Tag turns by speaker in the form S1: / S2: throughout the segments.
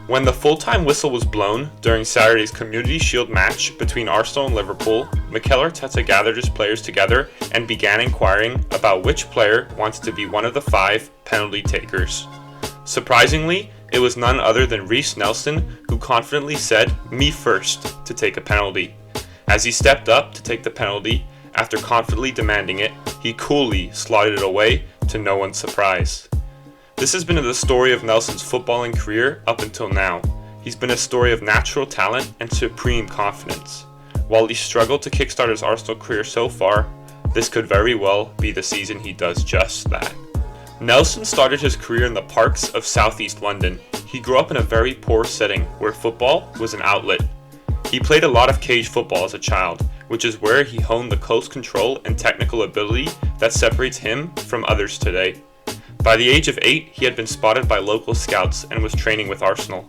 S1: When the full-time whistle was blown during Saturday's Community Shield match between Arsenal and Liverpool, Mikel Arteta gathered his players together and began inquiring about which player wanted to be one of the 5 penalty takers. Surprisingly, it was none other than Reiss Nelson who confidently said, "Me first," to take a penalty. As he stepped up to take the penalty, after confidently demanding it, he coolly slotted it away to no one's surprise. This has been the story of Nelson's footballing career up until now. He's been a story of natural talent and supreme confidence. While he struggled to kickstart his Arsenal career so far, this could very well be the season he does just that. Nelson started his career in the parks of southeast London. He grew up in a very poor setting where football was an outlet. He played a lot of cage football as a child, which is where he honed the close control and technical ability that separates him from others today. By the age of 8, he had been spotted by local scouts and was training with Arsenal.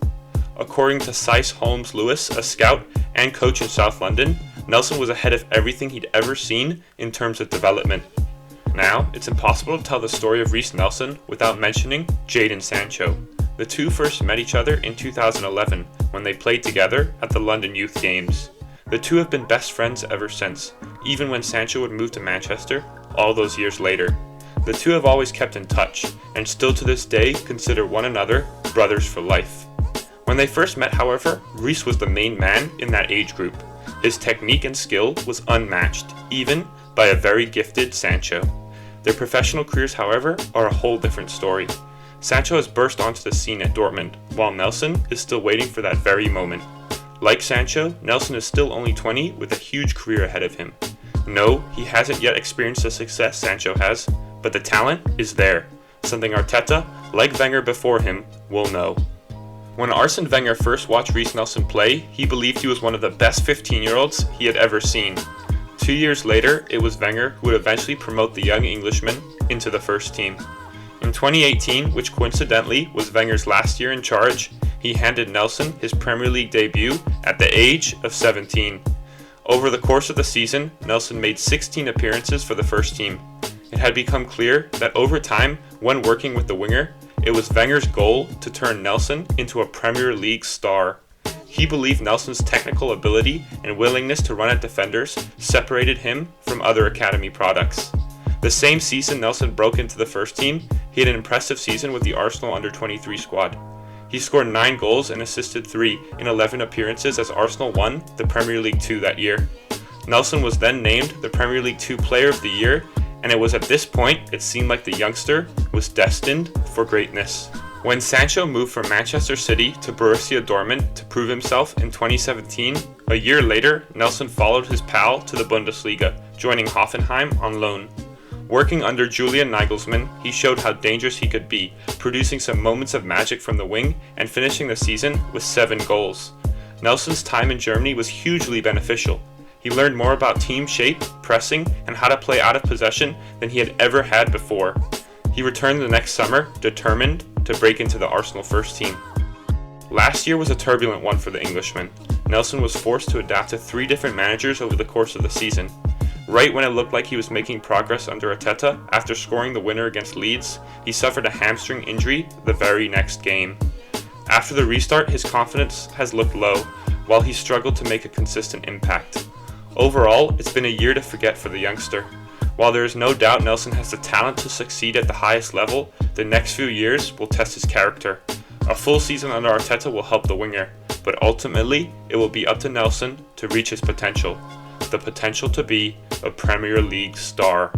S1: According to Sice Holmes Lewis, a scout and coach in South London, Nelson was ahead of everything he'd ever seen in terms of development. Now, it's impossible to tell the story of Reiss Nelson without mentioning Jadon Sancho. The two first met each other in 2011 when they played together at the London Youth Games. The two have been best friends ever since, even when Sancho would move to Manchester all those years later. The two have always kept in touch, and still to this day consider one another brothers for life. When they first met, however, Reiss was the main man in that age group. His technique and skill was unmatched, even by a very gifted Sancho. Their professional careers, however, are a whole different story. Sancho has burst onto the scene at Dortmund, while Nelson is still waiting for that very moment. Like Sancho, Nelson is still only 20 with a huge career ahead of him. No, he hasn't yet experienced the success Sancho has, but the talent is there, something Arteta, like Wenger before him, will know. When Arsene Wegner first watched Reiss Nelson play, he believed he was one of the best 15-year-olds he had ever seen. 2 years later, it was Wenger who would eventually promote the young Englishman into the first team. In 2018, which coincidentally was Wenger's last year in charge, he handed Nelson his Premier League debut at the age of 17. Over the course of the season, Nelson made 16 appearances for the first team. It had become clear that over time, when working with the winger, it was Wenger's goal to turn Nelson into a Premier League star. He believed Nelson's technical ability and willingness to run at defenders separated him from other academy products. The same season Nelson broke into the first team, he had an impressive season with the Arsenal under-23 squad. He scored 9 goals and assisted 3 in 11 appearances as Arsenal won the Premier League 2 that year. Nelson was then named the Premier League 2 Player of the Year, and it was at this point it seemed like the youngster was destined for greatness. When Sancho moved from Manchester City to Borussia Dortmund to prove himself in 2017, a year later, Nelson followed his pal to the Bundesliga, joining Hoffenheim on loan. Working under Julian Nagelsmann, he showed how dangerous he could be, producing some moments of magic from the wing and finishing the season with 7 goals. Nelson's time in Germany was hugely beneficial. He learned more about team shape, pressing, and how to play out of possession than he had ever had before. He returned the next summer, determined to break into the Arsenal first team. Last year was a turbulent one for the Englishman. Nelson was forced to adapt to 3 different managers over the course of the season. Right when it looked like he was making progress under Arteta, after scoring the winner against Leeds, he suffered a hamstring injury the very next game. After the restart, his confidence has looked low, while he struggled to make a consistent impact. Overall, it's been a year to forget for the youngster. While there is no doubt Nelson has the talent to succeed at the highest level, the next few years will test his character. A full season under Arteta will help the winger, but ultimately, it will be up to Nelson to reach his potential. The potential to be a Premier League star.